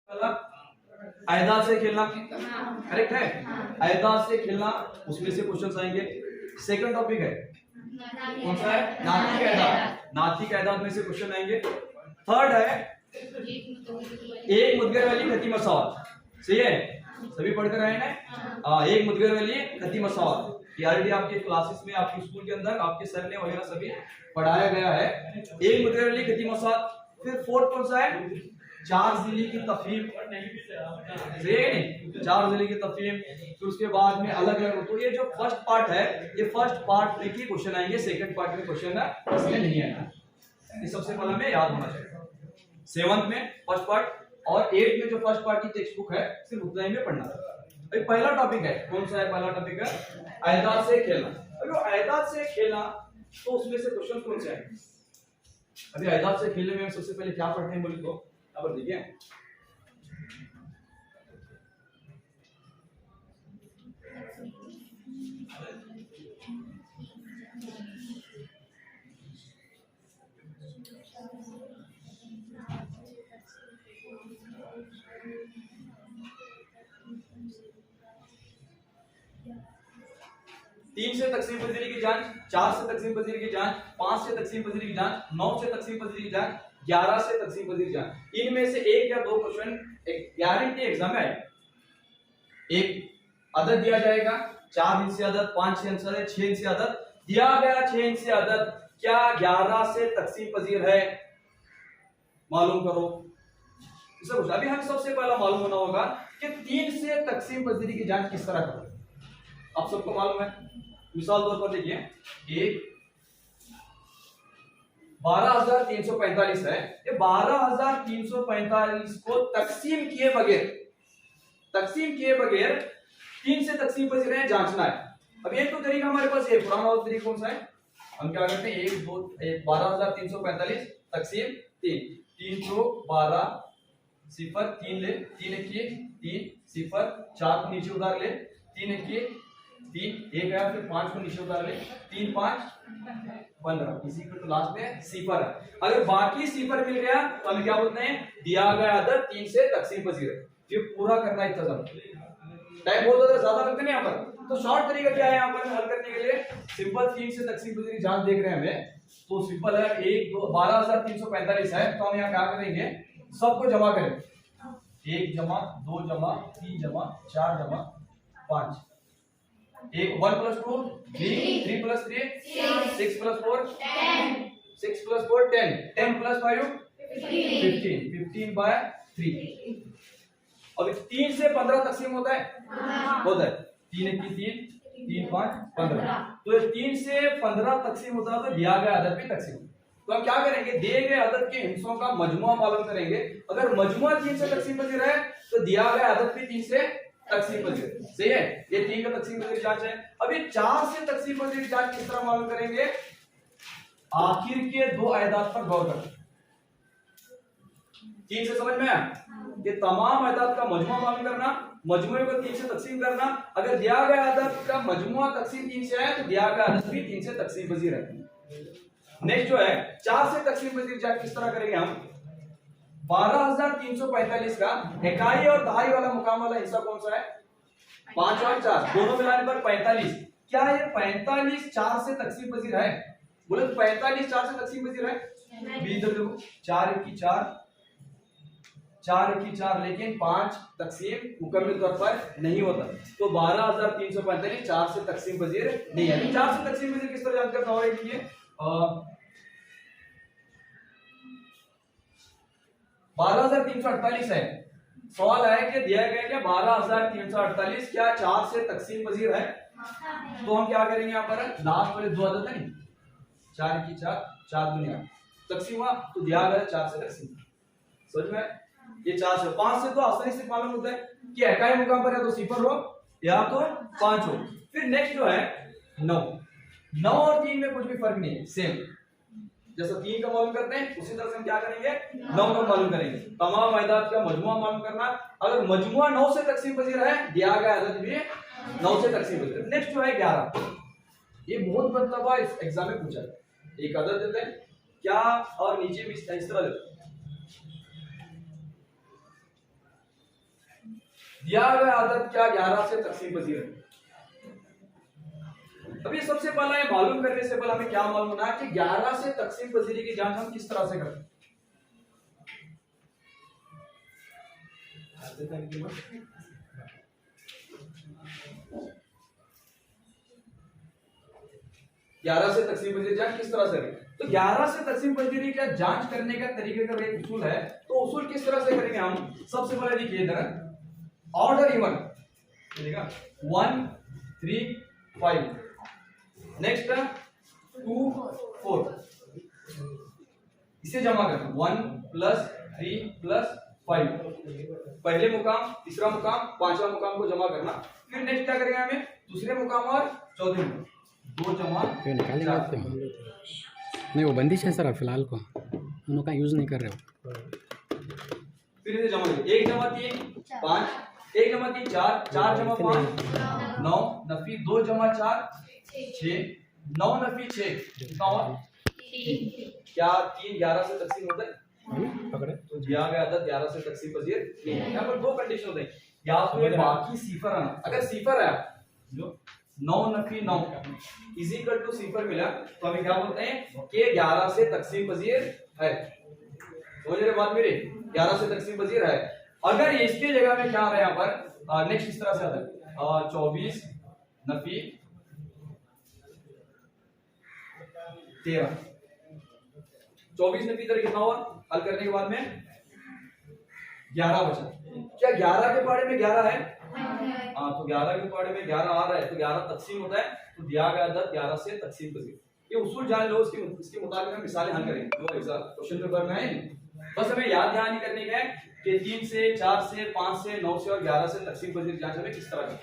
आयदात से खेलना करेक्ट है। आयदात से खेलना, उसमें से क्वेश्चंस आएंगे। सेकंड टॉपिक है कौन सा है? नाथिक आयदात। नाथिक आयदात में से क्वेश्चन आएंगे। थर्ड है एक मुदगर वाली खती मसावत। सही है, सभी पढ़कर आए ना? एक मुदगर वाली खती मसावत ये ऑलरेडी आपके क्लासेस में, आपके स्कूल के अंदर आपके सर ने वगैरह सभी पढ़ाया गया है। एक मुदगर वाली खती मसावत। फिर फोर्थ कौन सा है? चार जिले की तफहीम। सही है नहीं? चार जिले की तफहीम। फिर उसके बाद में अलग अलग। तो ये जो फर्स्ट पार्ट है, ये फर्स्ट पार्ट में की क्वेश्चन आएंगे। सेकंड पार्ट में क्वेश्चन है इसमें नहीं आएगा। ये सबसे पहला में याद होना चाहिए। 7th में फर्स्ट पार्ट और 8th में जो फर्स्ट पार्ट की टेक्स्ट बुक है सिर्फ उतना ही में पढ़ना है। अभी पहला टॉपिक है कौन सा है? पहला टॉपिक है आयदात से खेलना। अगर आयदात से खेलना तो उसमें से क्वेश्चन कौन से आएंगे? अभी आयदात से खेलने में सबसे पहले क्या पढ़ते हैं बोले तो यहाँ पर देखिए, तीन से तकसीम पजीरी की जांच, 4 से तकसीम पजीरी की जांच, 5 से तकसीम पजीरी की जांच, 9 से तकसीम पजीरी की जांच, 11 से तकसीम पजीरी की जांच। इनमें से एक या दो क्वेश्चन गारंटी एग्जाम में आएगा। एक अदद दिया जाएगा, 4 इंच से अदद, 5 इंच से अदद, 6 इंच से अदद दिया गया। 6 इंच से अदद क्या 11 से तकसीम पजीर है? मालूम करो। अभी हम सबसे पहला मालूम होना होगा कि 3 से तकसीम पजीरी की जांच किस तरह करो। आप सबको मालूम है। मिसाल तौर पर देखिए, एक 12,345 है। ये 12,345 को तकसीम किए बगैर 3 से तकसीम पजीर है जांचना है। अब एक तो तरीका हमारे पास है, पुराना वाला तरीका कौन सा है? हम क्या करते हैं, 1 2 12,345 तकसीम 3, 3 को 12 0 3 ले, 3 1 3 0 4 को नीचे उतार ले, 3 1 3 1 आया, फिर 5 को नीचे उतार ले, 3 5 15, इसी को तो लास्ट में सिफर है। अगर बाकी सिफर मिल गया तो हम क्या बोलते हैं? दिया गया अदद 3 से तकसीम पजीर। ये पूरा करना इतना टाइम बहुत ज्यादा लगते नहीं यहाँ पर। तो शॉर्ट तरीका क्या है यहाँ पर हल करने के लिए? सिंपल 3 से तकसीम पजीरी जांच देख रहे हैं हमें, तो सिंपल है 1 2 12,345 है, तो हम यहाँ क्या करेंगे? सबको जमा करेंगे। 1 जमा 2 जमा 3 जमा 4 जमा 5, 1 + 2 3 3 + 3 6 + 4 10 6 + 4 10 10 + 5 15 15/3। अब 3 से 15 तकसीम होता है? होता है। 3 1 3 3 5 15। तो 3 से 15 तकसीम होता है तो दिया गया अदद भी तकसीम। तो हम क्या करेंगे? दिए गए अदद के हिस्सों का मजमुआ मालूम करेंगे। अगर मजमुआ 3 से तकसीम पजीर है तो दिया गया अदद भी 3 से तकसीम पजीर। सही है, ये 3 का तकसीम पजीर जांच है। अभी 4 से तकसीम पजीर जांच किस तरह मालूम करेंगे? आखिर के 2 आयदात पर गौर करें। 3 से समझ में आया? ये तमाम आयदात का मजमुआ मालूम करना, मजमुए को 3 से तकसीम करना। अगर दिया गया अदद का मजमुआ तकसीम 3 से है तो दिया गया अदद भी 3 से तकसीम पजीर है। नेक्स्ट जो है 4 से तकसीम पजीर जांच किस तरह करेंगे हम? 12,345 का इकाई और दहाई वाला मुकाम वाला हिस्सा कौन सा है? 5 और 4 दोनों मिलाने पर 45। क्या ये 45 4 से तकसीम पजीर है? बोले 45 4 से तकसीम पजीर है? इधर देखो, 4 1 4 4 1 4, लेकिन 5 तकसीम मुकम्मल तौर पर नहीं होता। तो 12,345 4 से तकसीम पजीर नहीं है। 4 से तकसीम पजीर किस तरह जांच करना होगा? देखिए 12,348 है। सवाल है कि दिया गया क्या 12,348 क्या 4 से तकसीम पजीर है? तो हम क्या करेंगे यहाँ पर? लास्ट वाले 2 अदद है नहीं, 4 1 4 4 दुनिया तकसीम हुआ तो दिया गया 4 से तकसीम। समझ में? ये 4 से 5 से तो आसानी से मालूम होता है कि इकाई मुकाम पर या तो सिफर हो या तो 5 हो। फिर नेक्स्ट जो है 9 और 3 में कुछ भी फर्क नहीं है, सेम जैसा 3 का मालूम करते हैं उसी तरह से हम क्या करेंगे? 9 का मालूम करेंगे। तमाम आयदात का मजमुआ मालूम करना। अगर मजमुआ 9 से तकसीम पजीर है, दिया गया अदद भी 9 से तकसीम पजीर। नेक्स्ट जो है 11। ये बहुत मतलब इस एग्जाम में पूछा है। एक अदद देते हैं क्या और नीचे भी इस तरह देते हैं। दिया गया आदत क्या 11 से तकसीम पजीर है। अभी सबसे पहला ये मालूम करने से पहले हमें क्या मालूम होना कि 11 से तकसीम पजीरी की जांच हम किस तरह से करते हैं। 11 से तकसीम पजीरी जांच किस तरह से करें। तो 11 से तकसीम पजीरी का जांच करने का तरीके का एक उसूल है। तो उसूल किस तरह से करेंगे हम, सबसे पहले देखिए इधर ऑर्डर इवन, देखिएगा 1 3 5, नेक्स्ट 2 4, इसे जमा करना 1 + 3 + 5, पहले मुकाम, तीसरा मुकाम, पांचवा मुकाम को जमा करना। फिर नेक्स्ट क्या करेंगे हमें, दूसरे मुकाम और चौथे मुकाम, 2 जमा 4। नहीं वो बंदिश है सर फिलहाल को उनका यूज नहीं कर रहे हो। फिर इसे जमा करें 1 जमा 3 5, 1 जमा 3 4, 4 जमा 5 9, नफी 2 जमा 4 6, 9 नफी 6 कितना हुआ 3। क्या 3 11 से तकसीम होता है, पकड़े तो दिया गया आदत 11 से तकसीम पजीर नहीं है। यहाँ पर दो कंडीशन होते हैं, या तो ये बाकी सिफर आना, अगर सिफर है जो 9 नफी 9 इज इक्वल टू सिफर मिला तो हमें क्या बोलते हैं कि 11 से तकसीम पजीर है। समझ रहे बात मेरी, 11 से तकसीम पजीर है। अगर इसकी जगह में क्या आ रहा है यहाँ पर, नेक्स्ट इस तरह से आता है 24 नफी 13, 24 नफी 13 कितना हुआ, हल करने के बाद में 11 बचा। क्या 11 के पाड़े में 11 है, हाँ तो 11 के पाड़े में 11 आ रहा है तो 11 तकसीम होता है, तो दिया गया आदत 11 से तकसीम पजीर। ये उसूल जान लो, इसके मुताबिक हम मिसालें हल करेंगे। जो क्वेश्चन पेपर में है बस हमें याद ध्यान नहीं करने का है कि 3 से 4 से 5 से 9 से और 11 से तकसीम पजीर जांच हमें किस तरह की,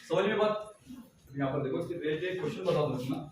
समझ में बात। यहाँ पर देखो इसके पहले क्वेश्चन बता दो ना,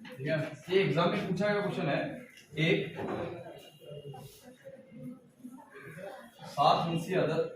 ठीक है। ये एग्जाम में पूछा गया क्वेश्चन है, एक 7 हिस्सी अदद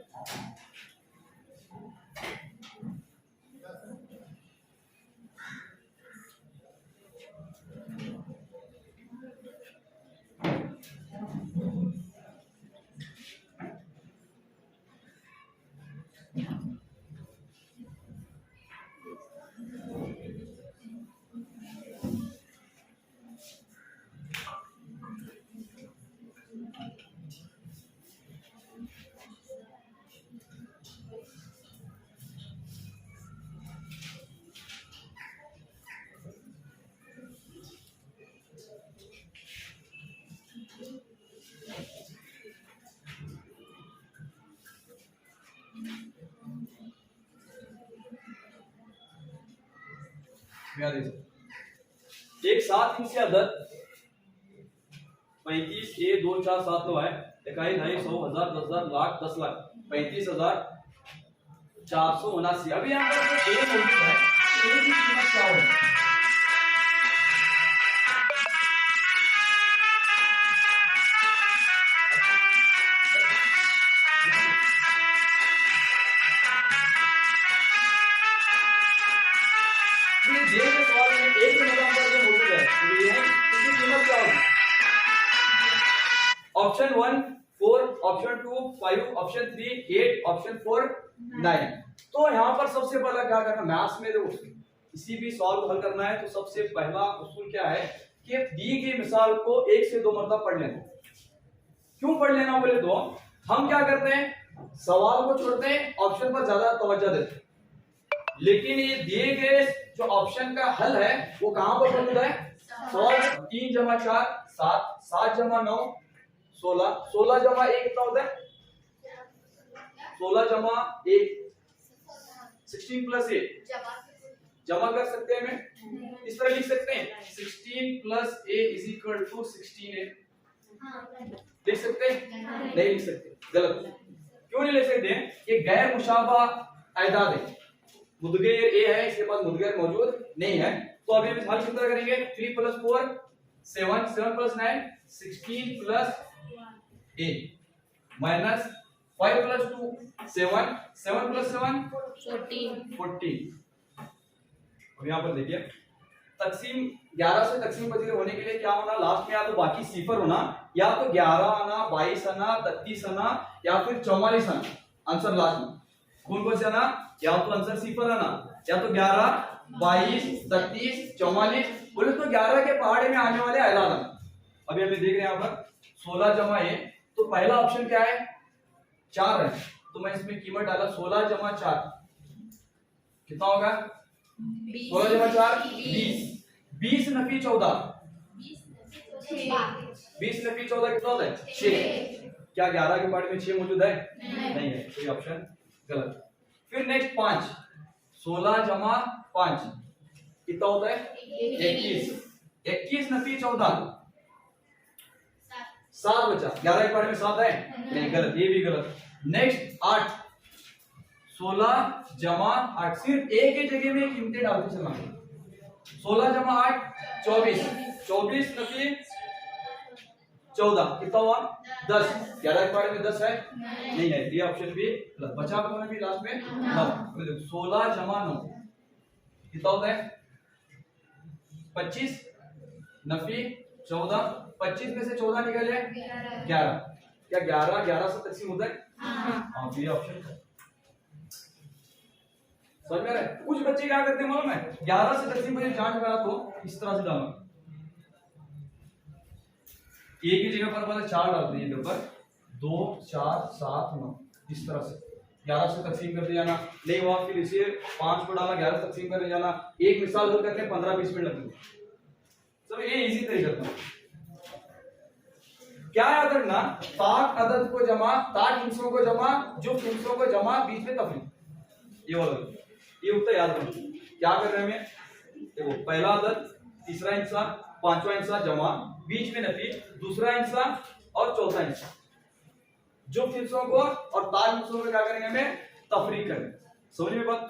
एक 7 हिस्सी अदद 35 1 2 4 7 9 है, इकाई 250 100 1000 10,000 लाख 10 लाख 35,479। अभी यहाँ पर ए मौजूद है, ए की कीमत क्या होगी, ऑप्शन 1 4, ऑप्शन 2 5, ऑप्शन 3 8, ऑप्शन 4 9। तो यहाँ पर सबसे पहला क्या करना, मैथ्स में देखो किसी भी सॉल्व हल करना है तो सबसे पहला उसूल क्या है कि दी गई मिसाल को 1 से 2 मरतबा पढ़ लेना। क्यों पढ़ लेना बोले तो हम क्या करते हैं, सवाल को छोड़ते हैं, ऑप्शन पर ज्यादा तवज्जो देते हैं, लेकिन ये दिए गए जो ऑप्शन का हल है वो कहां पर मौजूद है, 3 जमा 4 7, 7 जमा 9 16, 16 जमा 1 कितना होता है 16 जमा 1 16 प्लस 8 जमा कर सकते हैं हमें इस तरह लिख सकते हैं 16 plus a is equal to 16a लिख सकते हैं नहीं लिख सकते गलत क्यों नहीं लिख सकते ये गैर मुशाबा अदाद है मुदगैर a है इसके पास मुदगैर मौजूद नहीं है तो अभी हम हल किस तरह करेंगे 3 plus 4 7 7 plus 9 16 plus a minus 5 plus 2 7 7 plus 7 14 अब यहाँ पर देखिए तकसीम 11 से तकसीम पजीर होने के लिए क्या होना लास्ट में या तो बाकी सिफर होना या तो 11 आना 22 आना 33 आना या फिर 44 आना आंसर लास्ट में कौन कौन से आना या तो आंसर सिफर आना या तो 11 22 33 44 बोले तो 11 के पहाड़े में आने वाले अदाद आना अभी हम देख रहे हैं यहाँ पर 16 जमा a तो पहला ऑप्शन क्या है 4 है तो मैं इसमें कीमत डाला 16 जमा 4 कितना होगा 16 जमा 4 20 20 नफी 14 20 नफी 14 कितना होता है 6 क्या 11 के पार्ट में 6 मौजूद है नहीं है तो ये ऑप्शन गलत फिर नेक्स्ट 5 16 जमा 5 कितना होता है 21 21 नफी 14 7 बचा 11 के पार्ट में 7 है नहीं गलत ये भी गलत नेक्स्ट 8 16 जमा 8 सिर्फ एक ही जगह में कीमतें डालते चलना 16 जमा 8 24 24 नफी 14 कितना हुआ 10 11 के बारे में 10 है नहीं है ये ऑप्शन भी गलत बचा कौन भी लास्ट में 9 16 जमा 9 कितना होता है 25 नफी 14 25 में से 14 निकले 11 क्या 11 11 से तकसीम होता है हाँ ये ऑप्शन समझ में आ रहा है कुछ बच्चे क्या करते हैं मालूम है 11 से तकसीम पर जांच करा तो इस तरह से डालना एक ही जगह पर मतलब 4 डालते हैं इधर पर 2 4 7 9 इस तरह से 11 से तकसीम करते जाना नहीं हुआ फिर इसे 5 को डालना 11 से तकसीम करने जाना एक मिसाल हल करते हैं 15-20 मिनट लगते हैं सब ये इजी तरीका था क्या याद रखना ताक अदद को जमा ताक हिस्सों को जमा जो हिस्सों को जमा बीच में तफरीक ये वाला ये उत्तर याद रखना क्या कर रहे हैं हमें देखो पहला अदद तीसरा हिस्सा पांचवा हिस्सा जमा बीच में नफी दूसरा हिस्सा और चौथा हिस्सा जो हिस्सों को और ताक हिस्सों को क्या करेंगे हमें तफरीक करेंगे समझ में बात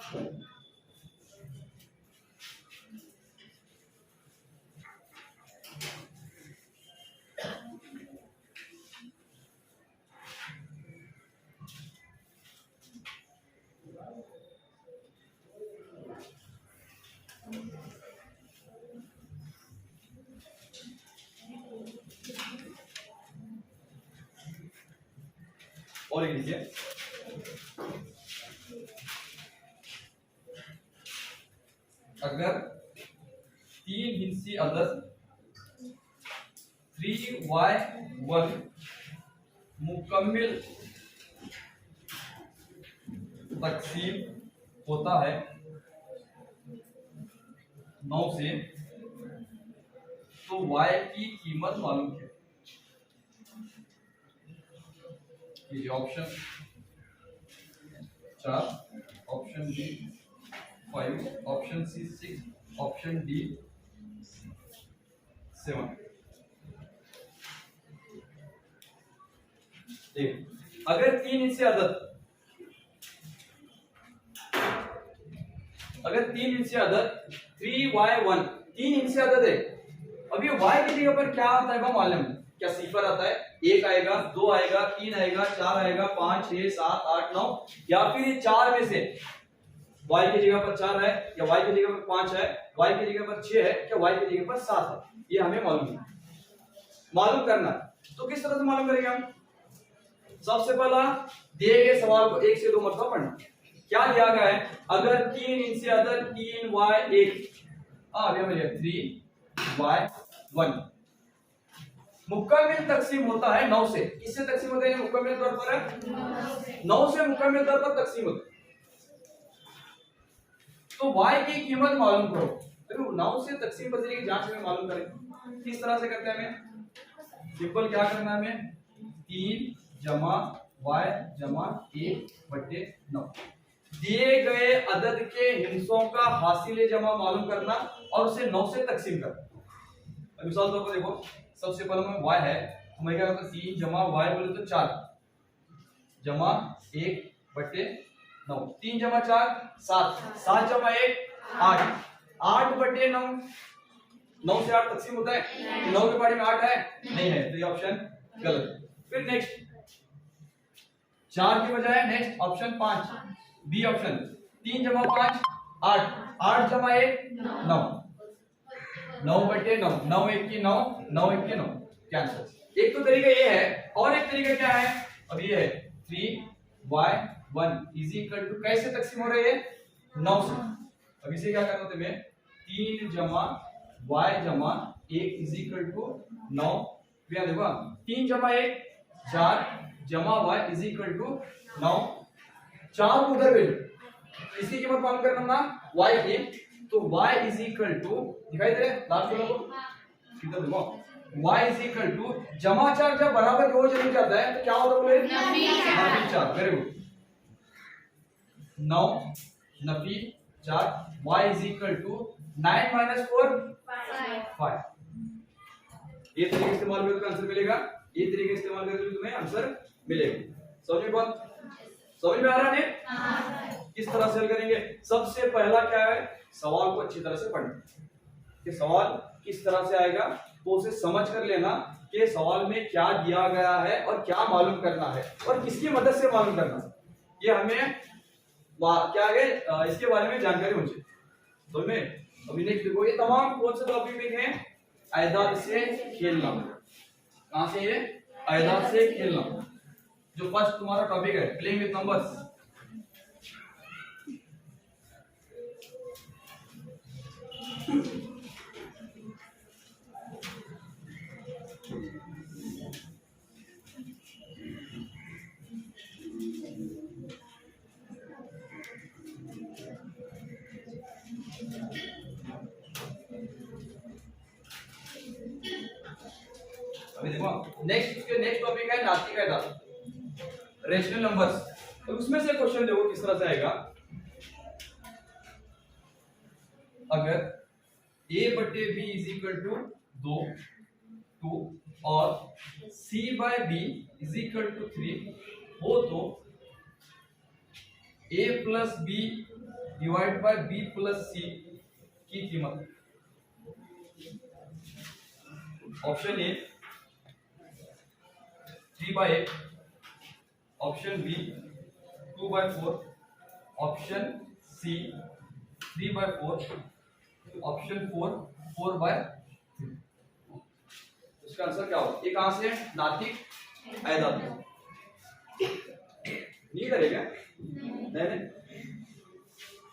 और एक लीजिए अगर 3 हिस्सी अदद 3y1 मुकम्मिल तकसीम होता है 9 से तो y की कीमत मालूम है ये option 4 option B 5 option C 6 option D 7 अगर 3 हिस्से अदद अगर 3 हिस्से अदद 3y1 3 हिस्से अदद है अभी y की जगह पर क्या आता है मालूम क्या सिफर आता है 1 आएगा 2 आएगा 3 आएगा 4 आएगा 5 6 7 8 9 या फिर ये 4 में से y की जगह पर 4 है या y की जगह पर 5 है y की जगह पर 6 है क्या y की जगह पर 7 है ये हमें मालूम करना तो किस तरह से मालूम करेंगे हम सबसे पहला दिए गए सवाल को 1 से 2 मरतबा पढ़ना क्या दिया गया है अगर 3 इनसे अदर 3y1 अभी हम लिया 3y1 मुकम्मिल तकसीम होता है 9 से किससे तकसीम होता है मुकम्मिल तौर पर 9 से मुकम्मिल तौर पर तकसीम होता है तो y की कीमत मालूम करो देखो 9 से तकसीम पजीरी की जांच में मालूम करें किस तरह से करते हैं हमें सिंपल क्या करना है हमें 3 जमा y जमा 1/9। दिए गए अदद के हिस्सों का हासिल जमा मालूम करना और उसे 9 से तकसीम करना। अब मिसाल तौर पर देखो, सबसे पहले में y है, तो मैं क्या करता हूं 3 जमा y बोले तो 4 जमा 1/9। 3 जमा 4 7, 7 जमा 1 8, 8/9। 9 से 8 तकसीम होता है? 9 के बारे में 8 है? नहीं है, तो ये ऑप्शन गलत। फिर नेक्स्ट 4 के बजाय नेक्स्ट ऑप्शन 5 बी ऑप्शन। 3 जमा 5 8, 8 जमा 1 9, 9/9, 9 1 की 9, 9 1 की 9 कैंसिल। एक तो तरीका ये है, और एक तरीका क्या है? अब ये है 3y1 इज इक्वल टू कैसे तकसीम हो रही है? 9 से। अब इसे क्या करना तुम्हें? 3 जमा y जमा 1 इज इक्वल टू 9। क्या देखो 3 जमा 1 4 जमा y इज इक्वल टू 9। 4 को उधर भेजो, इसकी कीमत मालूम करना ना y की, तो y इज इक्वल टू दिखाई दे रहा है लास्ट वाला को इधर देखो, y इज इक्वल टू जमा 4 जब बराबर हो जाता है तो क्या होता है बोले? नफी 4। Very good. 9 नफी 4 y इज इक्वल टू 9 - 4 5। ये तरीके इस्तेमाल करके आंसर मिलेगा, ये तरीके इस्तेमाल करके तुम्हें आंसर मिलेगा। समझ में बात? समझ में आ रहा है? किस तरह से हल करेंगे? सबसे पहला क्या है, सवाल को अच्छी तरह से पढ़ना कि सवाल किस तरह से आएगा, तो उसे समझ कर लेना कि सवाल में क्या दिया गया है और क्या मालूम करना है और किसकी मदद से मालूम करना, ये हमें क्या है इसके बारे में जानकारी होनी चाहिए। तो मैं अभी नेक्स्ट देखो, ये तमाम कौन से टॉपिक हैं? आयदाद से खेलना। कहां से? ये आयदाद से खेलना, जो फर्स्ट तुम्हारा टॉपिक है, प्लेइंग विद नंबर्स। अभी देखो नेक्स्ट टॉपिक है नास्तिक आयदाद, रेशनल नंबर्स। तो उसमें से क्वेश्चन देखो किस तरह से आएगा। अगर a/b इज इक्वल टू 2 और c/b इज इक्वल टू 3 हो तो a plus b divide by b plus c की कीमत। Option A 3/8, option B 2/4, option C 3/4, option 4/3। इसका आंसर क्या होगा? ये कहां से है? नातिक आयदाद। नहीं करेगा? नहीं।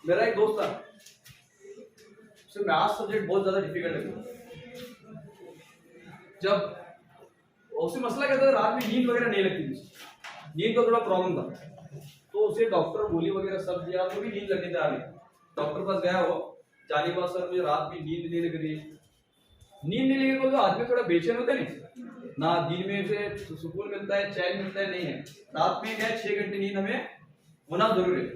मेरा एक दोस्त था, उसे मैथ्स सब्जेक्ट बहुत ज्यादा डिफिकल्ट लगा। जब उसे मसला क्या था, रात में नींद वगैरह नहीं लगती थी, नींद का थोड़ा प्रॉब्लम था, तो उसे डॉक्टर गोली वगैरह सब दिया तो भी नींद लगने आ रही। डॉक्टर पास गया वो, जाने के बाद सर मुझे रात में नींद नहीं लग रही। नींद नहीं लगी तो आदमी थोड़ा बेचैन होता है नहीं, ना दिन में से सुकून मिलता है, चैन मिलता है, नहीं है। रात में क्या 6 घंटे नींद हमें होना जरूरी है।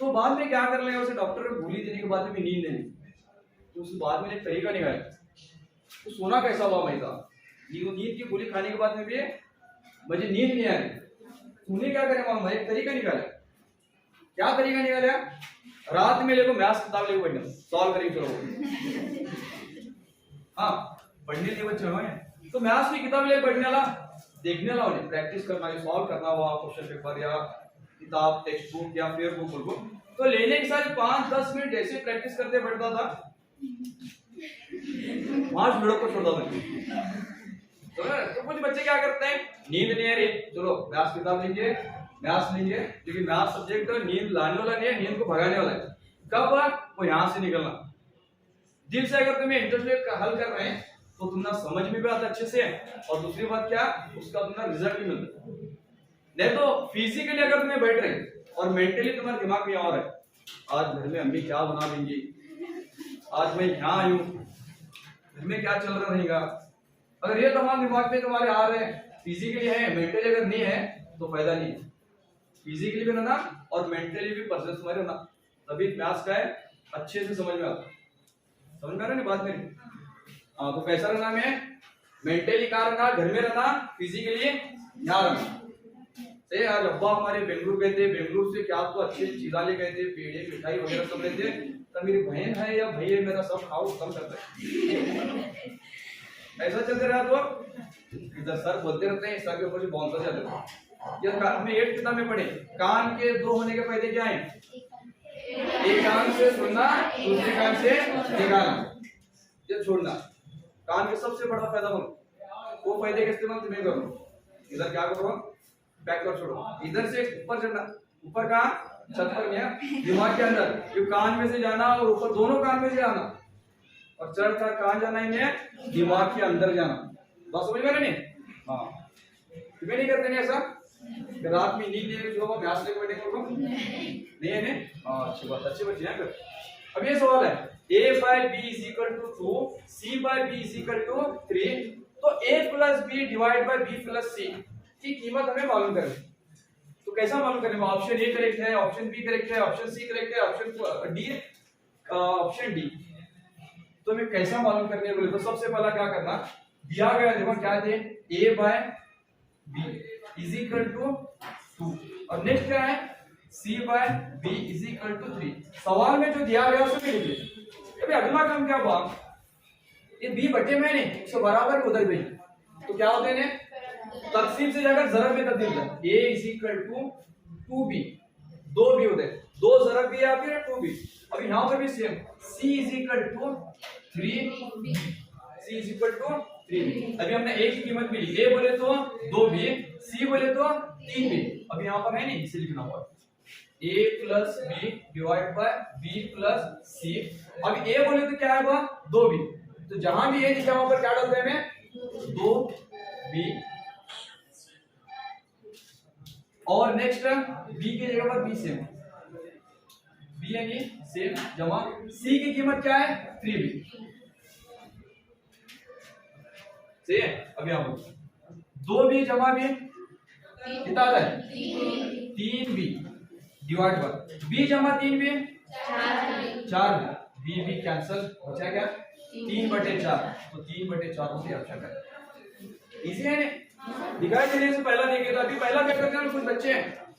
तो बाद में क्या कर लेगा, उसे डॉक्टर को गोली देने के बाद में नींद नहीं, तो उस बाद में एक तरीका निकाला। तो सोना कैसा हुआ भाई साहब, नींद की गोली खाने के बाद में भी मुझे नींद नहीं आ रही, तूने क्या करे मालूम? एक तरीका निकाला। क्या तरीका निकाला? रात में लेको मैथ्स किताब लेको बैठना, सॉल्व करेंगे चलो। हाँ पढ़ने के बच्चे हो, तो मैथ्स की किताब लेके बैठने वाला, देखने वाला उन्हें प्रैक्टिस करना, सॉल्व करना हुआ क्वेश्चन पेपर या किताब टेक्स्ट बुक या फिर बुक। तो लेने के साथ 5-10 मिनट जैसे प्रैक्टिस करते बैठता था, 5 मिनट को छोड़ता था। तो कुछ बच्चे क्या करते हैं, नींद नहीं आ रही, चलो मैथ्स किताब लेंगे, मैथ्स लेंगे, लेकिन मैथ्स सब्जेक्ट नींद लाने वाला नहीं है, नींद को भगाने वाला है। कब? वो यहाँ से निकलना। दिल से अगर तुम्हें इंटरेस्ट हल कर रहे हैं तो तुम्हें समझ में भी आता अच्छे से, और दूसरी बात क्या, उसका तुम्हें रिजल्ट भी मिलता है। नहीं तो फिजिकली अगर तुम्हें बैठ रहे और मेंटली तुम्हारे दिमाग में और है, आज घर में अम्मी क्या बना देंगी, आज मैं यहाँ आई हूँ, घर में क्या चल रहा रहेगा, अगर ये तमाम दिमाग में तुम्हारे आ रहे हैं, फिजिकली है, मेंटली अगर नहीं है, तो फायदा नहीं है। फिजिकली भी रहना और मेंटली भी परसेंस में रहना, तभी मैथ्स का है अच्छे से समझ में आता है। समझ में आ रहा है ना बात मेरी? हाँ, तो कैसा रहना में मेंटली कहाँ रहना, घर में रहना, फिजिकली यहाँ रहना। सही यार, अब्बा हमारे बेंगलुरु गए थे, बेंगलुरु से क्या तो अच्छी चीजा ले गए थे, पेड़े मिठाई वगैरह सब लेते, तो मेरी बहन है या भाई है मेरा सब खाओ कम करता है। ऐसा चलते रहा तो इधर सर बोलते रहते हैं, सर के ऊपर से बाउंसर चलते रहते हैं। ये हमने 8th किताब में पढ़े, कान के दो होने के फायदे क्या हैं? एक कान से सुनना, दूसरे कान से निकालना, ये छोड़ना। कान के सबसे बड़ा फायदा बोलो, वो फायदे का इस्तेमाल तुम्हें करो। इधर क्या करो, बैक कर छोड़ो, इधर से ऊपर चढ़ना, ऊपर कहाँ? छत पर गया, दिमाग के अंदर, ये कान में से जाना और ऊपर दोनों कान में से आना, और चढ़ कर कहाँ जाना इन्हें? दिमाग के अंदर जाना। बात समझ में नहीं? हाँ, तुम्हें नहीं करते नहीं ऐसा कि रात में नींद लेके जो अभ्यास लेके बैठे करो? नहीं है नहीं? हाँ, अच्छी बात, अच्छी बच्ची है। अब ये सवाल है, a by b is equal to 2, c by b is equal to 3, तो a plus b divide by b plus c की कीमत हमें मालूम करनी। तो कैसा मालूम करने? ऑप्शन ए करेक्ट है, ऑप्शन बी करेक्ट है, ऑप्शन सी करेक्ट है, ऑप्शन डी, ऑप्शन डी। तो हमें कैसा मालूम करने बोले तो सबसे पहला क्या करना, दिया गया देखो क्या थे, a by b is equal to 2, और नेक्स्ट क्या है, c by b is equal to 3। सवाल में जो दिया गया उसे भी लिखिए। अभी अगला काम क्या हुआ, ये b बटे में नहीं, इसको बराबर उधर भी, तो क्या होते हैं, तकसीम से जाकर ज़रब में तब्दील कर, a is equal to 2b, दो b होते हैं, दो ज़रब b या फिर 2b। अब यहाँ पर भी same, c is equal to 3b, c is equal to 3b। अभी हमने a की कीमत मिली, a बोले तो 2b, c बोले तो 3b। अब यहाँ पर है नहीं, इसे लिखना होगा a plus b divide by b plus c। अब a बोले तो क्या है, 2b, तो जहां भी a लिखा वहां पर क्या डालते हैं हमें, 2b, और नेक्स्ट b की जगह पर b सेम, b यानी सेम, जमा c की कीमत क्या है, 3b। सही है? अब यहां पर 2b जमा b कितना आता है, 3b डिवाइड बाय b जमा 3b 4b, b b cancel, बचा क्या, 3/4, तो 3/4 होती है। अच्छा कर, इजी है ना? दिखाई देने से पहला नहीं कहता, अभी पहला क्या करते हैं कुछ बच्चे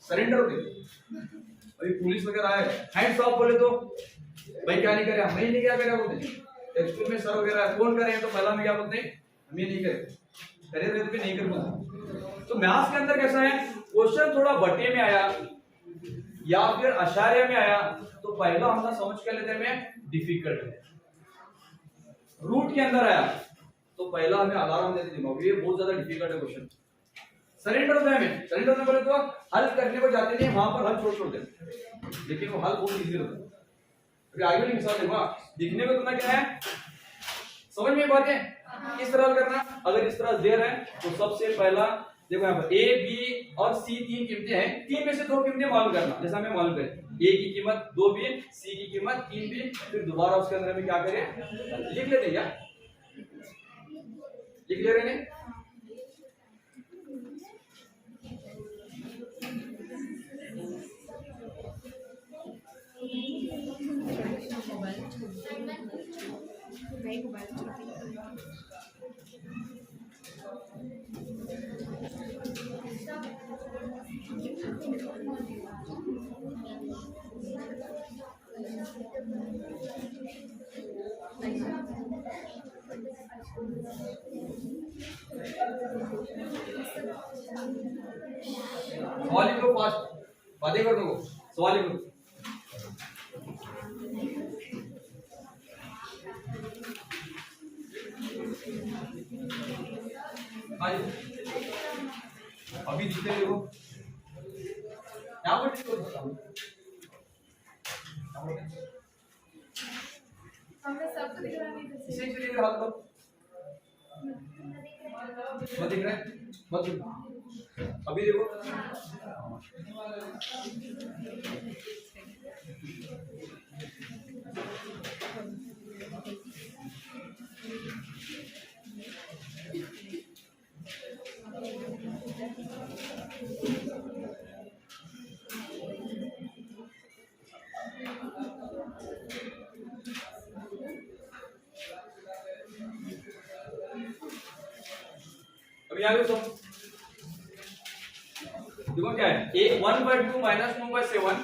सरेंडर होते, अभी पुलिस वगैरह आए हैंड्स ऑफ बोले तो भाई क्या नहीं करे, हम नहीं क्या करे बोलते, स्कूल में सर वगैरह फोन करे तो पहला में क्या बोलते हैं, हम ये नहीं करे, करे तो नहीं कर बोलते। तो मैथ्स के अंदर कैसा है, क्वेश्चन थोड़ा बटे में आया या फिर अशारिया में आया तो पहला हमने समझ कर लेते हैं डिफिकल्ट है, रूट के अंदर आया तो पहला हमें अलार्म देते दिमाग, ये बहुत ज्यादा डिफिकल्ट है क्वेश्चन। सरेंडर होता है हमें, सरेंडर होने बोले तो हल करने को जाते नहीं, वहां पर हल छोड़ देते, लेकिन वो हल बहुत इजी होता है। अभी आगे वाली मिसाल देखो, दिखने में तुम्हें क्या है, समझ में बात है, किस तरह करना। अगर इस तरह देर है तो सबसे पहला देखो यहाँ पर a b और c तीन कीमतें हैं, तीन में से दो कीमतें मालूम करना, जैसा हमें मालूम करें a की कीमत 2b, c की कीमत 3b, फिर दोबारा उसके अंदर हमें क्या करें, लिख लेते क्या, लिख ले रहे हैं। सवाल लिख लो, फास्ट बातें कर दो, सवाल लिख लो। अभी दिखते देखो यहाँ पर सबको दिख रहा है, इसे चलिए हाथ लो, मत दिख रहा है, मत अभी देखो अभी यहाँ देखो देखो क्या है, ए 1/2 माइनस 2/7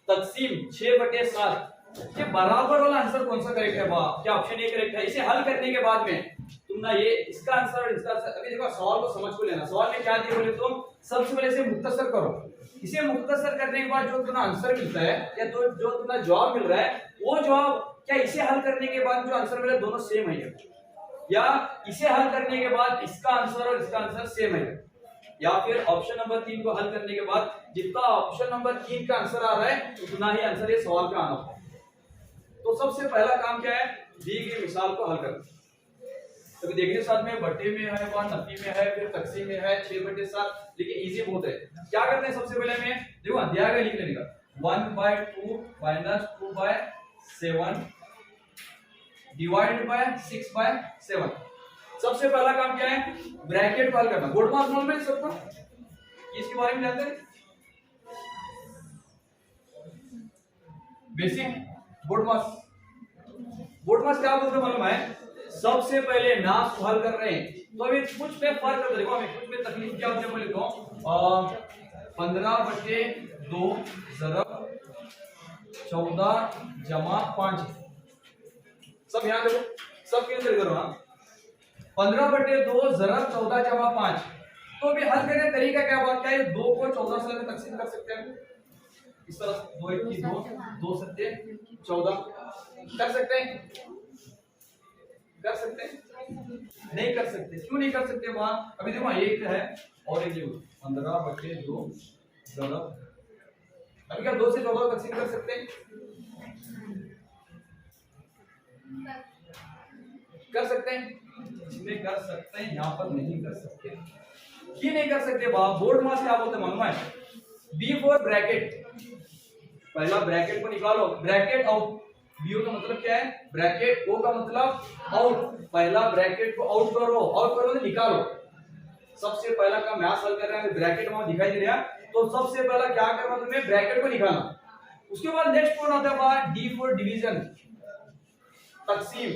तकसीम 6/7। ये बराबर वाला आंसर कौन सा करेक्ट है? वाह, क्या ऑप्शन ए करेक्ट है? इसे हल करने के बाद में तुम ना ये इसका आंसर और इसका आंसर, अभी देखो सवाल को समझ को लेना। सवाल में क्या दिया बोले तो सबसे पहले इसे मुख्तसर करो। इसे मुख्तसर करने के बाद जो तुम्हें आंसर मिलता है या तो जो तुम्हें जवाब मिल रहा है, वो जवाब क्या इसे हल करने के बाद जो आंसर मिला दोनों सेम है, या इसे हल करने के बाद इसका आंसर और इसका आंसर सेम है, या फिर ऑप्शन नंबर 3 को हल करने के बाद जितना ऑप्शन नंबर 3 का आंसर आ रहा है उतना ही आंसर ये सवाल का आना होता है। तो सबसे पहला काम क्या है? दी गई मिसाल को हल करना। तो देखने साथ में बट्टे में है, वहां नफी में है, फिर तकसीम में है 6/7, लेकिन इजी बहुत है। क्या करते हैं सबसे पहले में देखो दिया गया लिख लेने का 1/2 माइनस 2/7 डिवाइडेड बाय 6/7। सबसे पहला काम क्या है? ब्रैकेट को हल करना। बोर्ड मास मालूम है सबको? इसके बारे में जानते हैं? बेसिक बोर्ड मास। बोर्ड मास क्या बोलते हैं मालूम है? सबसे पहले नास को हल कर रहे हैं तो अभी कुछ में फर्क है। देखो हमें कुछ में तकलीफ क्या होती है बोले तो 15/2 ज़रब 14 जमा 5। सब यहाँ देखो, सब कैंसिल करो ना। 15/2 ज़रब 14 जमा 5। तो अभी हल करने का तरीका क्या हुआ? क्या ये 2 को 14 से तकसीम कर सकते हैं? इस तरह 2 1 की 2 2 7 14 कर सकते हैं? कर सकते हैं? नहीं कर सकते। क्यों नहीं कर सकते? वहां अभी देखो एक है और एक 15/2 ज़रब, अभी क्या 2 से 14 तकसीम कर सकते हैं? कर सकते हैं? इसमें कर सकते हैं, यहाँ पर नहीं कर सकते। क्यों नहीं कर सकते? बोर्ड मास क्या बोलते हैं मालूम है? B for bracket. पहला ब्रैकेट को निकालो, ब्रैकेट आउट। बीओ का मतलब क्या है? ब्रैकेट। ओ का मतलब आउट। पहला ब्रैकेट को आउट करो, आउट करो तो निकालो। सबसे पहला काम मैथ हल कर रहे हैं, ब्रैकेट वहां दिखाई दे रहा है, तो सबसे पहला क्या करना तुम्हें? ब्रैकेट को निकालना। उसके बाद नेक्स्ट कौन आता है? डी फॉर डिवीजन, तकसीम।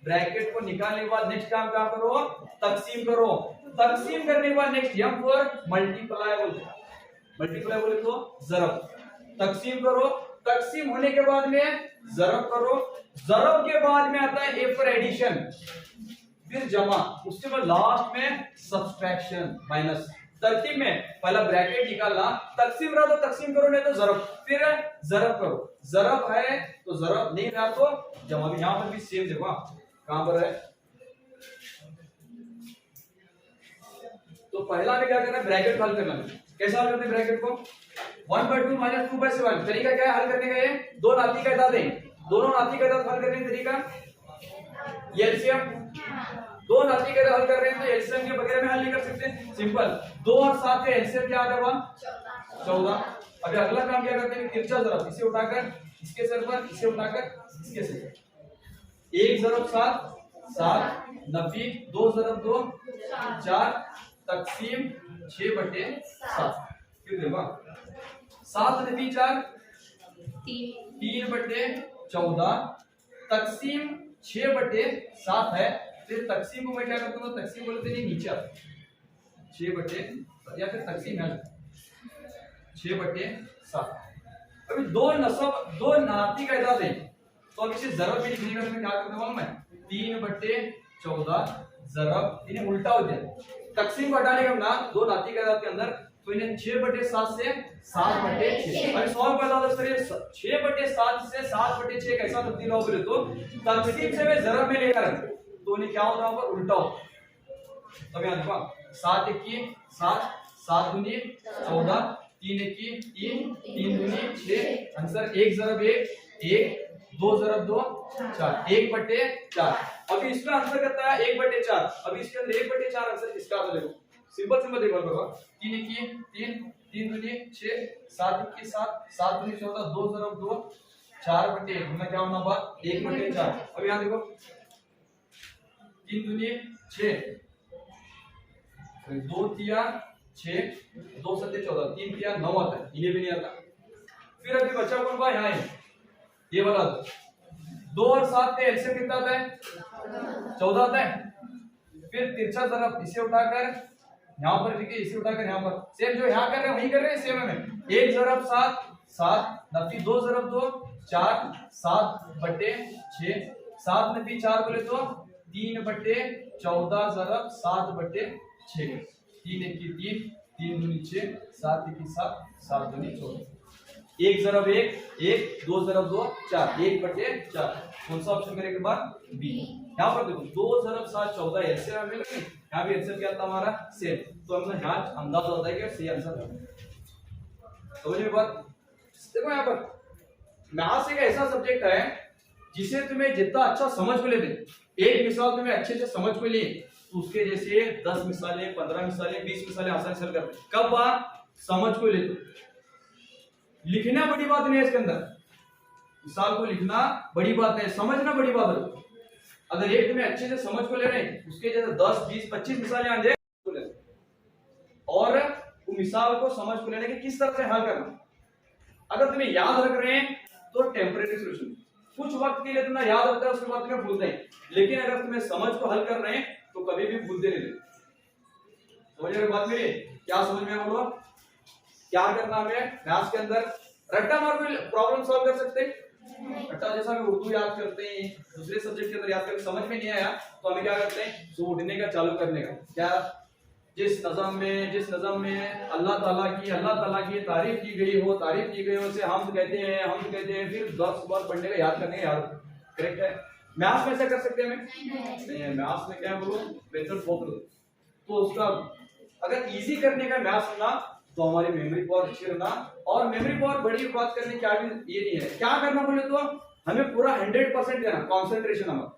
ब्रैकेट को निकालने के बाद नेक्स्ट काम क्या करो? तकसीम करो। तकसीम करने के बाद नेक्स्ट एम फॉर मल्टीप्लाई बोलते हैं। मल्टीप्लाई बोले तो ज़रब। तकसीम करो, तकसीम होने के बाद में ज़रब करो, ज़रब के बाद में आता है ए फॉर एडिशन, फिर जमा, उसके बाद लास्ट में सब्सट्रैक्शन माइनस। तरतीब में पहला ब्रैकेट निकालना, तकसीम रहा तो तकसीम करो, नहीं तो ज़रब, फिर ज़रब करो। ज़रब है तो ज़रब, नहीं रहा तो जमा। भी यहां पर भी सेम देखो कहां पर है। तो पहला में क्या करना है? ब्रैकेट हल करना। कैसा हल करते हैं ब्रैकेट को? 1/2 माइनस 2/7। तरीका क्या है हल करने का? ये दो नाती का इताद है, दोनों नाती का इताद हल करने का तरीका एलसीएम। दो नाती का इताद हल कर रहे हैं तो एलसीएम के बगैर में हल नहीं कर सकते। सिंपल। 2 और 7 का एलसीएम क्या आ जाएगा? 14। अभी अगला काम क्या करते हैं? तिरछा ज़रब, इसे उठाकर इसके सर पर, इसे उठाकर इसके सर पर। 1 ज़रब 7 7 नफी 2 ज़रब 2 4 तकसीम 6/7। फिर देखो 7 नफी 4 3/14 तकसीम 6/7 है। फिर तकसीम को मैं क्या करता हूँ? तकसीम बोलते नहीं नीचे 6/, या फिर तकसीम है 6/7। अभी दो नसब, दो नाती का इताद है, तो अब इसे ज़रब में लिखने का मैं क्या करता हूँ? मैं 3/14 ज़रब, इन्हें उल्टा हो जाए। तकसीम को हटाने का ना दो नाती का इताद के अंदर, तो इन्हें 6/7 से 7/6। अभी सॉल्व करना तो करिए 6/7 से 7/6 कैसा तब्दील होगा बोले तो तकसीम से मैं ज़रब में लेकर, तो उन्हें क्या होता है? उल्टा हो। तब यहाँ देखो 7 1 की 7 7 दूनी 14 3 1 की 3 3 दूनी 6। आंसर 1 ज़रब 1 1 2 ज़रब 2 4 1/4। अभी इसका आंसर करता है 1/4। अभी इसके अंदर 1/4 आंसर किसका आता है? देखो सिंपल सिंपल देखो बाबा 3 1 की 3 3 दूनी 6 7 1 की 7 7 दूनी 14 2 ज़रब 2 4/1 में क्या होना बात? 1/4। अब यहाँ देखो 3 दूनी 6 2 तिया 6 2 7 14 3 तिया 9 आता है, इन्हें भी नहीं आता। फिर अभी बचा कौन बा? यहाँ है ये वाला 2 और 7 का एलसीएम कितना आता है? 14 आता है। फिर तिरछा तरफ इसे उठाकर यहाँ पर लिखिए, इसे उठाकर यहाँ पर सेम जो यहाँ कर रहे हैं वही कर रहे हैं सेम में। 1 ज़रब 7 7 नफी 2 ज़रब 2 4 7 बटे 6 7 नफी 4 बोले तो 3 बटे 14 ज़रब 7 बटे 6 3 1 की 3 3 दूनी 6 7 1 की 7 7 दूनी 14 1 ज़रब 1 1 2 ज़रब 2 4 1 बटे 4 कौन सा ऑप्शन करेंगे बाद बी। यहाँ पर देखो 2 ज़रब 7 14 एलसीएम हमें लगे, यहाँ भी एलसीएम क्या था हमारा सेम, तो हमने यहाँ अंदाजा होता है कि सही आंसर है। समझ में बात। देखो यहाँ पर मैथ्स एक ऐसा सब्जेक्ट है जिसे तुम्हें जितना अच्छा समझ में लेते, एक मिसाल तुम्हें अच्छे से समझ में लिए तो उसके जैसे 10 मिसालें 15 मिसालें 20 मिसालें आसानी से हल करते। कब बात समझ को लेते, लिखना बड़ी बात नहीं है इसके अंदर, मिसाल को लिखना बड़ी बात नहीं, समझना बड़ी बात है। अगर एक तुम्हें अच्छे से समझ को ले रहे हैं उसके जैसे 10 20 25 मिसालें आ जाए और वो मिसाल को समझ को लेने के किस तरह से हल करना। अगर तुम्हें याद रख रहे हैं तो टेम्परेरी सॉल्यूशन, कुछ वक्त के लिए तुम्हें याद होता है उसके बाद तुम्हें भूलते हैं, लेकिन अगर तुम्हें समझ को हल कर रहे हैं तो कभी भी भूलते नहीं। समझ रहे बात मेरी, क्या समझ में बोलो, क्या करना हमें मैथ्स के अंदर रट्टा मार के प्रॉब्लम सॉल्व कर सकते हैं। रट्टा जैसा हम उर्दू याद करते हैं, दूसरे सब्जेक्ट के अंदर याद करके समझ में नहीं आया तो हमें क्या करते हैं सो उठने का चालू करने का, क्या जिस नज़म में अल्लाह ताला की तारीफ की गई हो उसे हम कहते हैं, फिर 10 बार पढ़ने का याद करने का याद। करेक्ट है। मैथ्स में ऐसा कर सकते हैं हमें नहीं है, मैथ्स में क्या बोलो मेथड फॉलो, तो उसका अगर इजी करने का मैथ्स होना तो हमारी मेमोरी पावर अच्छी रहना, और मेमोरी पावर बड़ी बात करने क्या भी ये नहीं है, क्या करना बोले तो हमें पूरा 100% देना, कंसंट्रेशन हमारा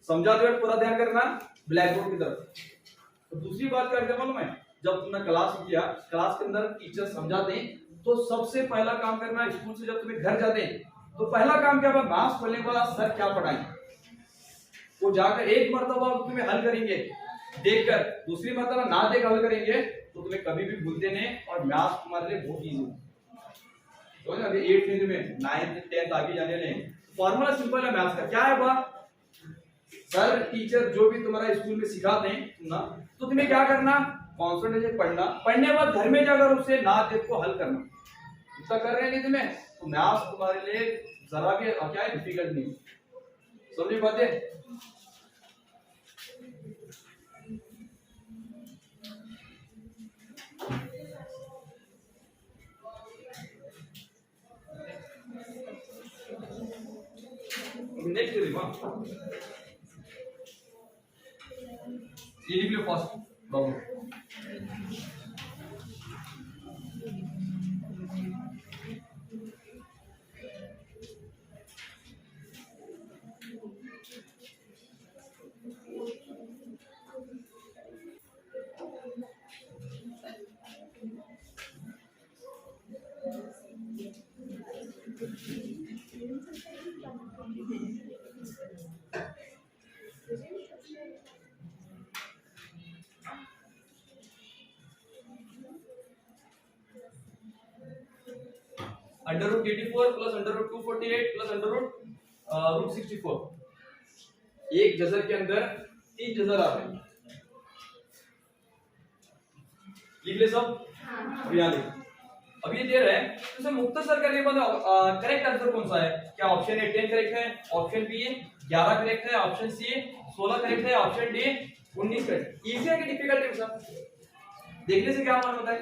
समझाते वक्त पूरा ध्यान करना ब्लैक बोर्ड की तरफ। तो दूसरी बात क्या करते मालूम है, जब तुमने क्लास किया, क्लास के अंदर टीचर समझाते हैं तो सबसे पहला काम करना स्कूल से जब तुम्हें घर जाते हैं तो पहला काम क्या होगा, मैथ्स खोलने के बाद सर क्या पढ़ाएंगे वो जाकर एक मर्तबा तुम्हें हल करेंगे देखकर, दूसरी मर्तबा ना देख हल करेंगे तो तुम्हें कभी भी भूलते नहीं, और मैथ्स तुम्हारे लिए बहुत इजी है। तो ना अभी 8th में 9th 10th आगे जाने लगे, फॉर्मूला सिंपल है मैथ्स का, क्या है बात, सर टीचर जो भी तुम्हारा स्कूल में सिखाते हैं ना तो तुम्हें क्या करना, कॉन्सेंट्रेशन पढ़ना, पढ़ने के बाद घर में जाकर उसे ना देख को हल करना। इतना कर रहे नहीं तुम्हें तो मैथ्स तुम्हारे लिए जरा भी क्या है डिफिकल्ट नहीं। समझ बातें। नेक्स्ट देखो ये लिख लो first problem. Under root 84 plus under root 248 plus under root 64, एक जजर के अंदर 3 जजर आ रहे हैं, लिख ले सब। अब यहाँ लिख, अब ये दे रहा है तो इसे मुख्तसर करने के बाद करेक्ट आंसर कौन सा है, क्या ऑप्शन ए 10 करेक्ट है, ऑप्शन बी 11 करेक्ट है, ऑप्शन सी 16 करेक्ट है, ऑप्शन डी 19 करेक्ट। इजी है कि डिफिकल्ट है सर, देखने से क्या मालूम होता है,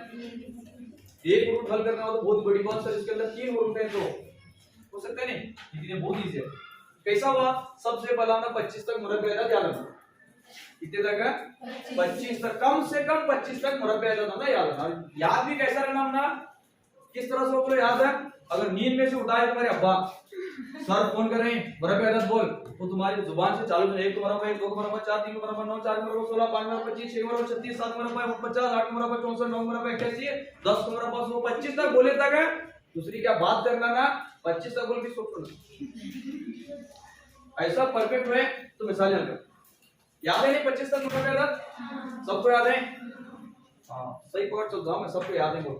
एक रूट हल करना हो तो बहुत बड़ी बात सर, इसके अंदर 3 रूट है तो हो सकता है नहीं, लेकिन ये बहुत इजी है। कैसा हुआ, सबसे पहला हमने 25 तक मुरब्बे ध्यान रखना, कितने तक है 25 तक, कम से कम 25 तक मुरब्बे ना याद रखना। याद भी कैसा रखना हमने, किस तरह से वो याद है, अगर नींद में से उठाए तुम्हारे अब्बा सर फोन कर रहे हैं मुरब्बे अदद बोल, तो तुम्हारी जुबान से चालू है 1 को मुरब्बा 1 2 को मुरब्बा 4 3 को मुरब्बा 9 4 को मुरब्बा 16 5 को मुरब्बा 25 6 को मुरब्बा 36 7 को मुरब्बा 50 8 को मुरब्बा 64 9 को मुरब्बा 81 10 को मुरब्बा 100 25 तक बोले तक है। दूसरी क्या बात करना ना, 25 तक बोल के सोचो ऐसा परफेक्ट है तो मिसाल हल कर, याद है नहीं 25 तक मुरब्बे अदद सबको याद है, हां सही पकड़ चल जाओ, मैं सबको याद है बोल।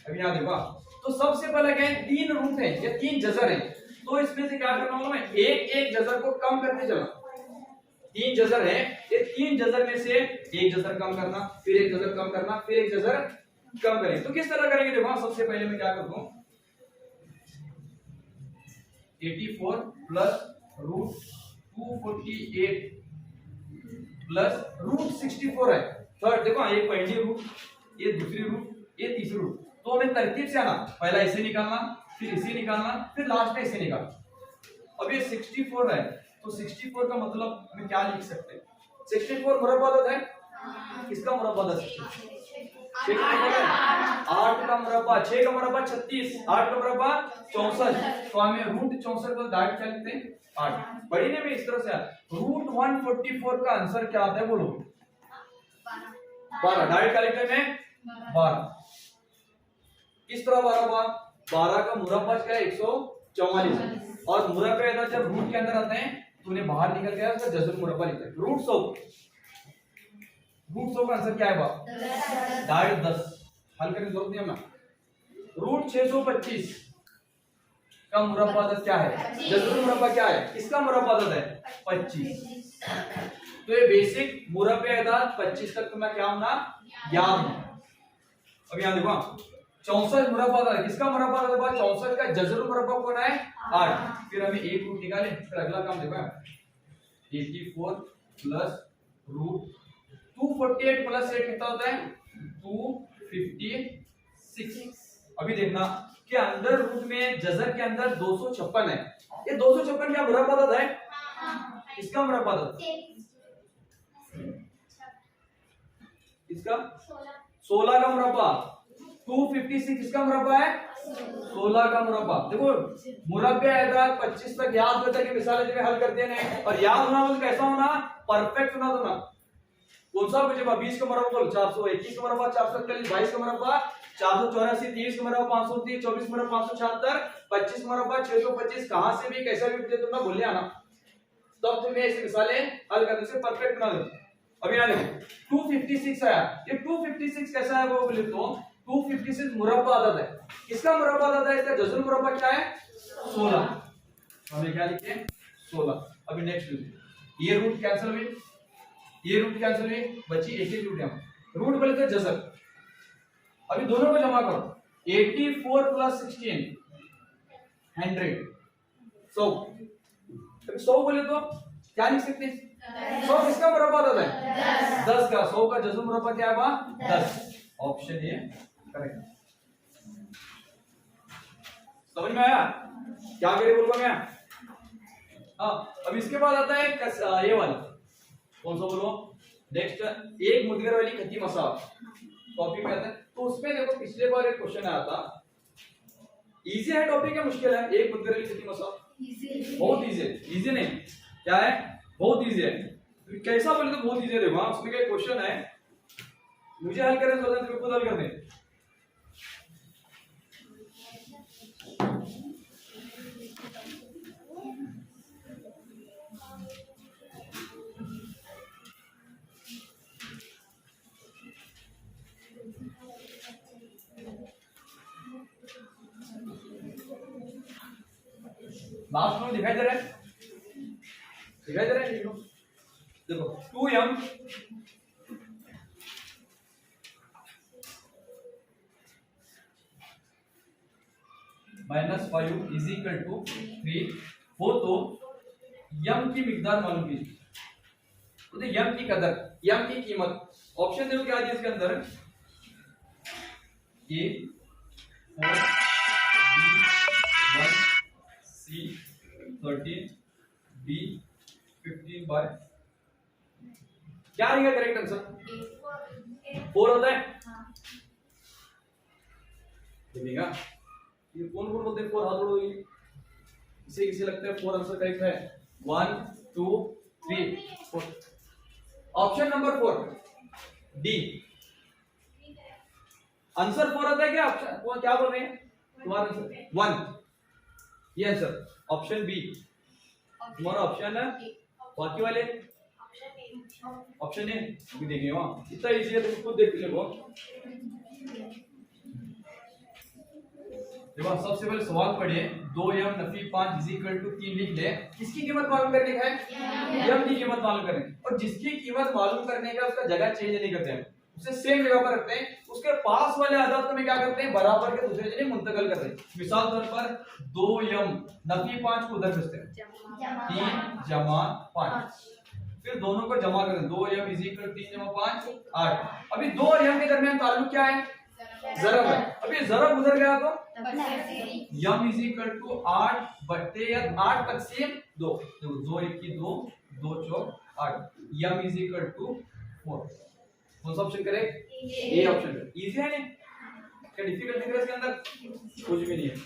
अब यहाँ देखो, तो सबसे पहले क्या है, 3 रूट है या 3 जजर है, तो इसमें से क्या करना होगा, मैं एक एक जजर को कम करते चला, तीन जजर है, ये तीन जजर में से एक जजर कम करना, फिर एक जजर कम करना, फिर एक जजर कम करेंगे। तो किस तरह करेंगे? देखो सबसे पहले मैं क्या करता हूं, 84 प्लस रूट 248 प्लस रूट 64 है। थर्ड देखो, ये पहली रूट, ये दूसरी रूट, ये तीसरी रूट। तो हमें तरतीब से आना, पहला इसे निकालना, फिर इसे निकालना, फिर लास्ट में इसे निकालना। अब ये 64 है, तो 64 का मतलब हम क्या लिख सकते हैं? 64 मुरब्बा अदद है, किसका मुरब्बा अदद? 6 का मुरब्बा, 8 का मुरब्बा, 6 का मुरब्बा 36, 8 का मुरब्बा 64। तो हमें रूट 64 को डायरेक्ट क्या लिखते हैं? 8। बढ़िया में इस तरह से रूट 144 का आंसर क्या आता है बोलो? 12। डायरेक्ट क्या लिखते हैं? 12। किस तरह 12? 12 का मुरब्बा क्या है? 144। और मुरब्बे अदद जब रूट के अंदर आते हैं तो उन्हें बाहर निकल गया, उसका जज़र मुरब्बा लिखते हैं। रूट 100, रूट 100 का आंसर क्या है बाप? डायरेक्ट 10। हल करने की जरूरत नहीं है ना। रूट 625 का मुरब्बा अदद क्या है? जज़र मुरब्बा क्या है? किसका मुरब्बा अदद है? 25। तो ये बेसिक मुरब्बे अदद 25 तक तुम्हें क्या होना? याद होना। अब यहां देखो 64 मुरब्बा अदद, किसका मुरब्बा अदद? 64 का जज़र मुरब्बा कौन है? 8। फिर हमें एक रूट निकालें, फिर अगला काम देखो 84 प्लस रूट 248 प्लस 8 कितना होता है? 256। अभी देखना कि अंदर रूट में जज़र के अंदर 256 है। ये 256 क्या मुरब्बा अदद है? किसका मुरब्बा अदद? किसका? 16 का मुरब्बा। 256 किसका मुरब्बा है? 16 का मुरब्बा। देखो मुरब्बे अदद 25 तक याद करके के मिसालें जब हल करते हैं, और याद होना मतलब कैसा होना? परफेक्ट होना। तो ना कौन सा मुझे 20 का मुरब्बा बोल, 421 का मुरब्बा 441, 22 का मुरब्बा 484, 30 का मुरब्बा 530, 24 का मुरब्बा 576, 25 का मुरब्बा 625। कहां से भी कैसा भी पूछे तो ना बोले आना, तब तुम्हें ऐसी मिसालें हल करने से परफेक्ट बना दो। अब यहां देखो 256 आया, ये 256 कैसा है वो बोले तो 256 मुरब्बा अदद है। किसका मुरब्बा अदद है? इसका जज़र मुरब्बा क्या है? 16। हमें क्या लिखते हैं? 16। अभी नेक्स्ट ये रूट कैंसिल हुई, ये रूट कैंसिल हुई, बची एक ही रूट। यहां रूट बोले तो जज़र। अभी दोनों को जमा करो, 84 प्लस 16 100। 100 बोले तो क्या लिख सकते हैं? 100 किसका मुरब्बा अदद है? 10 का। 100 का जज़र मुरब्बा क्या है? 10। Option A correct. समझ में आया क्या करे बोलूंगा मैं? हाँ, अब इसके बाद आता है ये वाला, कौन सा बोलो? नेक्स्ट एक मुदगर वाली खती मसाल टॉपिक में आता है। तो उसमें देखो पिछले बार एक क्वेश्चन आया था, इजी है टॉपिक है मुश्किल है? एक मुदगर वाली खती मसाल बहुत इजी है। इजी नहीं क्या है? बहुत इजी है। कैसा बोले तो बहुत इजी है। देखो उसमें क्या क्वेश्चन है, मुझे हल करने सोचा तो खुद हल कर दे। लास्ट में दिखाई दे रहा है? दिखाई दे रहा है? देखो 2m -5 इज इक्वल टू 3 हो तो यम की मिकदार मालूम कीजिए। तो यम की कदर, यम की कीमत। ऑप्शन देखो क्या है इसके अंदर? ए 4 B 1 C 13 B 15 बाय क्या रहेगा करेक्ट आंसर? 4 होता है। देखिएगा ये कौन कौन बोलते हैं 4? हाथ उड़ो। इसे किसे लगता है 4 आंसर करेक्ट है? 1 2 3 4। ऑप्शन नंबर 4 डी आंसर 4 आता है क्या? ऑप्शन वो क्या बोल रहे हैं तुम्हारा आंसर? 1 ये आंसर। ऑप्शन बी तुम्हारा ऑप्शन है। बाकी वाले ऑप्शन ए भी देंगे। वहां इतना इजी है, तुम खुद देख लो। देखो सबसे पहले सवाल पढ़िए 2m Nafi 5 is equal to 3 लिख ले। किसकी कीमत मालूम करने का है? m की कीमत मालूम करने की। और जिसकी कीमत मालूम करने का उसका जगह चेंज नहीं करते हैं, उसे सेम जगह पर रखते हैं। उसके पास वाले आदाद को में क्या करते हैं, बराबर के दूसरे जगह मुंतकिल करते हैं। मिसाल तौर पर 2m नफी 5 को उधर भेजते हैं 3 जमा 5, फिर दोनों को जमा करें 2m इज इक्वल 3 जमा 5 8। अभी 2 और m के दरमियान ताल्लुक क्या है? ज़रब है। अभी ज़रब उधर गया तो m इज इक्वल टू 8 बट्टे 8 तकसीम 2। देखो 2 1 की 2 2 चौक 8, m इज इक्वल टू 4। कौन सा option correct? A option. Easy है नहीं, क्या डिफिकल्ट है इसके अंदर? कुछ भी नहीं है।